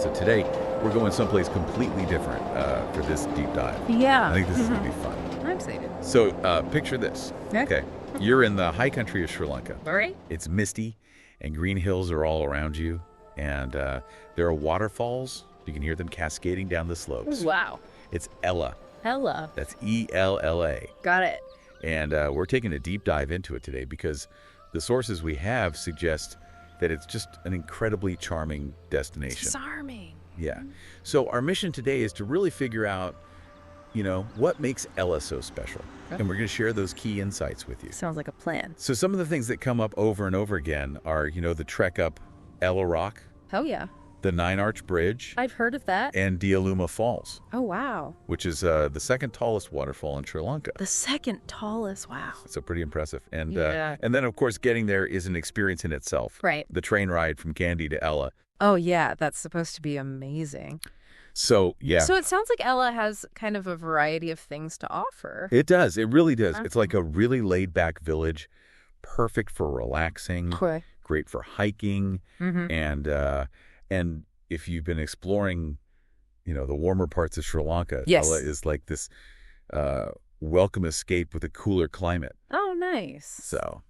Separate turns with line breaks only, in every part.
So today, we're going someplace completely different for this deep dive.
Yeah.
I think this is going to be fun.
I'm excited.
So picture this. Okay. You're in the high country of Sri Lanka.
All right.
It's misty, and green hills are all around you. And there are waterfalls. You can hear them cascading down the slopes.
Wow.
It's Ella.
Ella.
That's E-L-L-A.
Got it.
And we're taking a deep dive into it today because the sources we have suggest that it's just an incredibly charming destination.
Charming.
Yeah. So our mission today is to really figure out, what makes Ella so special. And we're going to share those key insights with you.
Sounds like a plan.
So some of the things that come up over and over again are, the trek up Ella Rock,
Oh, yeah.
the Nine-Arch Bridge,
I've heard of that.
and Dialuma Falls,
Oh, wow.
which is the second tallest waterfall in Sri Lanka.
The second tallest. Wow.
So pretty impressive. And
Yeah.
and then, of course, getting there is an experience in itself.
Right.
The train ride from Kandy to Ella.
Oh, yeah. That's supposed to be amazing.
So, yeah.
So it sounds like Ella has kind of a variety of things to offer.
It does. It really does. It's like a really laid-back village, perfect for relaxing,
Okay.
great for hiking, and if you've been exploring, the warmer parts of Sri Lanka,
Yes.
Ella is like this welcome escape with a cooler climate.
Oh, nice.
So,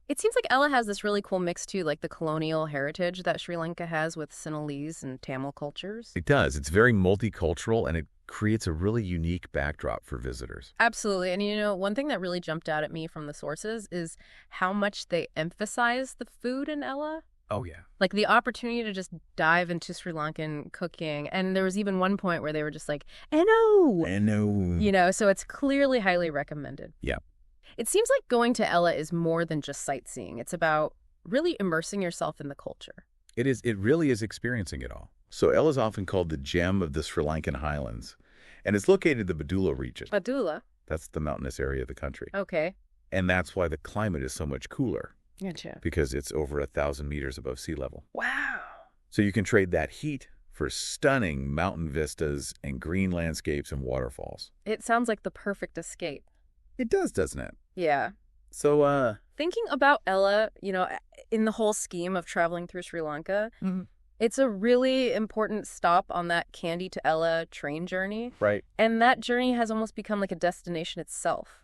It seems like Ella has this really cool mix, too, like the colonial heritage that Sri Lanka has with Sinhalese and Tamil cultures.
it does. It's very multicultural, and it creates a really unique backdrop for visitors.
Absolutely. And, one thing that really jumped out at me from the sources is how much they emphasize the food in Ella.
Oh, yeah.
Like the opportunity to just dive into Sri Lankan cooking. And there was even one point where they were just like, "Eno!"
I know.
So it's clearly highly recommended.
Yeah.
It seems like going to Ella is more than just sightseeing. It's about really immersing yourself in the culture.
It is. It really is experiencing it all. So Ella is often called the gem of the Sri Lankan highlands, and it's located in the Badula region.
Badula.
That's the mountainous area of the country.
Okay.
And that's why the climate is so much cooler,
Gotcha.
because it's over 1,000 meters above sea level.
Wow.
So you can trade that heat for stunning mountain vistas and green landscapes and waterfalls.
It sounds like the perfect escape.
It does, doesn't it?
Yeah.
So,
Thinking about Ella, in the whole scheme of traveling through Sri Lanka, it's a really important stop on that Kandy to Ella train journey.
right.
And that journey has almost become like a destination itself.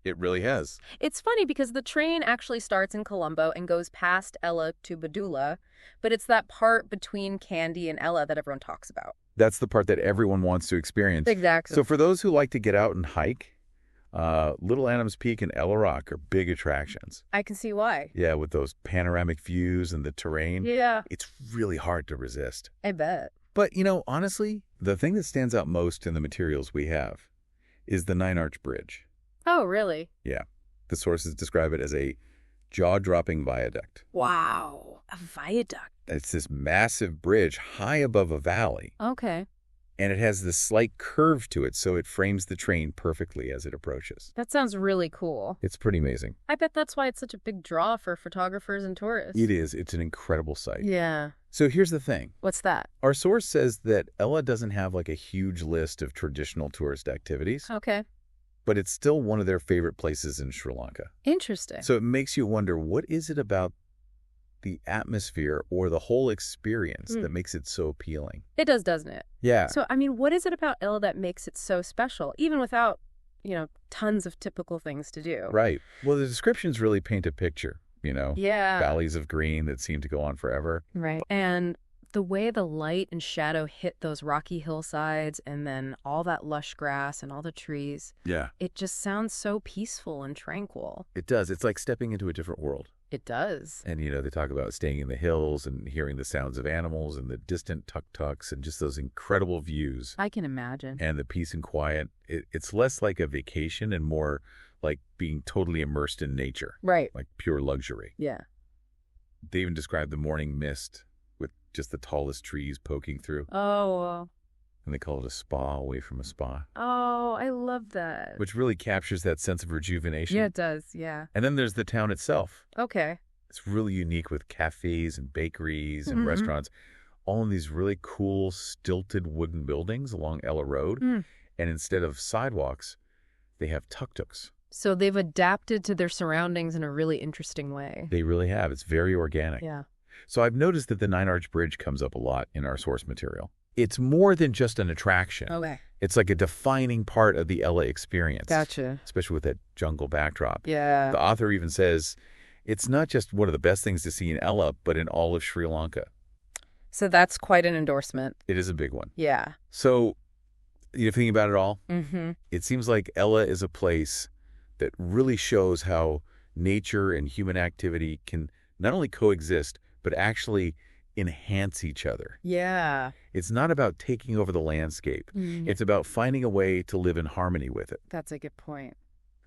It really has.
It's funny because the train actually starts in Colombo and goes past Ella to Badula, but it's that part between Kandy and Ella that everyone talks about.
That's the part that everyone wants to experience.
Exactly.
So for those who like to get out and hike, Little Adams Peak and Ella Rock are big attractions.
I can see why.
Yeah, with those panoramic views and the terrain.
Yeah,
It's really hard to resist.
I bet.
But, honestly, the thing that stands out most in the materials we have is the Nine-Arch Bridge.
Oh, really?
Yeah. The sources describe it as a jaw-dropping viaduct.
Wow. A viaduct.
It's this massive bridge high above a valley,
Okay.
and it has this slight curve to it, so it frames the train perfectly as it approaches.
That sounds really cool.
It's pretty amazing.
I bet that's why it's such a big draw for photographers and tourists.
It is. It's an incredible sight.
Yeah.
So here's the thing.
What's that?
Our source says that Ella doesn't have like a huge list of traditional tourist activities,
Okay.
but it's still one of their favorite places in Sri Lanka.
Interesting.
So it makes you wonder, what is it about the atmosphere or the whole experience that makes it so appealing?
It does, doesn't it?
Yeah.
So, what is it about Ella that makes it so special, even without, tons of typical things to do?
Right. Well, the descriptions really paint a picture,
Yeah.
valleys of green that seem to go on forever.
Right. And the way the light and shadow hit those rocky hillsides and then all that lush grass and all the trees,
Yeah.
it just sounds so peaceful and tranquil.
It does. It's like stepping into a different world.
It does.
And, they talk about staying in the hills and hearing the sounds of animals and the distant tuk-tuks and just those incredible views.
I can imagine.
And the peace and quiet. It's less like a vacation and more like being totally immersed in nature,
Right.
like pure luxury.
Yeah.
They even describe the morning mist with just the tallest trees poking through.
Oh.
And they call it a spa away from a spa,
Oh, I love that.
which really captures that sense of rejuvenation.
Yeah, it does. Yeah.
And then there's the town itself.
Okay.
It's really unique with cafes and bakeries and restaurants, all in these really cool stilted wooden buildings along Ella Road. And instead of sidewalks, they have tuk-tuks.
So they've adapted to their surroundings in a really interesting way.
They really have. It's very organic.
Yeah.
So I've noticed that the Nine Arch Bridge comes up a lot in our source material. It's more than just an attraction.
Okay.
It's like a defining part of the Ella experience.
Gotcha.
Especially with that jungle backdrop.
Yeah.
The author even says it's not just one of the best things to see in Ella, but in all of Sri Lanka.
So that's quite an endorsement.
It is a big one.
Yeah.
So, thinking about it all,
Mm-hmm.
it seems like Ella is a place that really shows how nature and human activity can not only coexist, but actually enhance each other.
Yeah.
It's not about taking over the landscape.
Mm.
It's about finding a way to live in harmony with it.
That's a good point.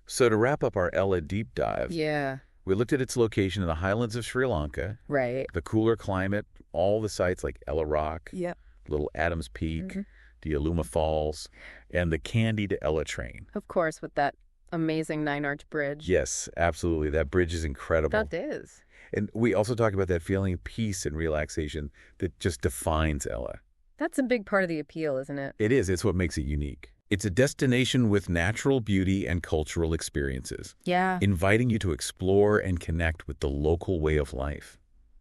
So to wrap up our Ella deep dive,
Yeah.
we looked at its location in the highlands of Sri Lanka,
Right.
the cooler climate, all the sites like Ella Rock,
Yep.
Little Adams Peak,
Mm-hmm.
the Aluma Falls, and the Kandy to Ella train.
Of course, with that amazing Nine Arch Bridge.
Yes, absolutely. That bridge is incredible.
That is.
And we also talked about that feeling of peace and relaxation that just defines Ella.
That's a big part of the appeal, isn't it?
It is. It's what makes it unique. It's a destination with natural beauty and cultural experiences,
Yeah.
inviting you to explore and connect with the local way of life.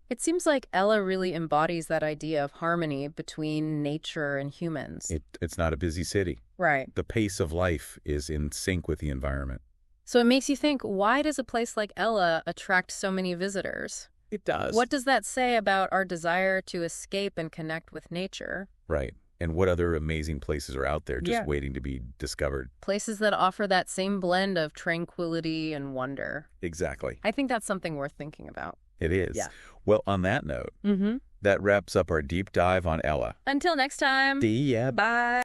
It seems like Ella really embodies that idea of harmony between nature and humans.
It's not a busy city.
Right.
The pace of life is in sync with the environment.
So it makes you think, why does a place like Ella attract so many visitors?
It does.
What does that say about our desire to escape and connect with nature?
Right. And what other amazing places are out there just
Yeah.
waiting to be discovered?
Places that offer that same blend of tranquility and wonder.
Exactly.
I think that's something worth thinking about.
It is.
Yeah.
Well, on that note,
Mm-hmm.
that wraps up our deep dive on Ella.
Until next time.
See ya.
Bye.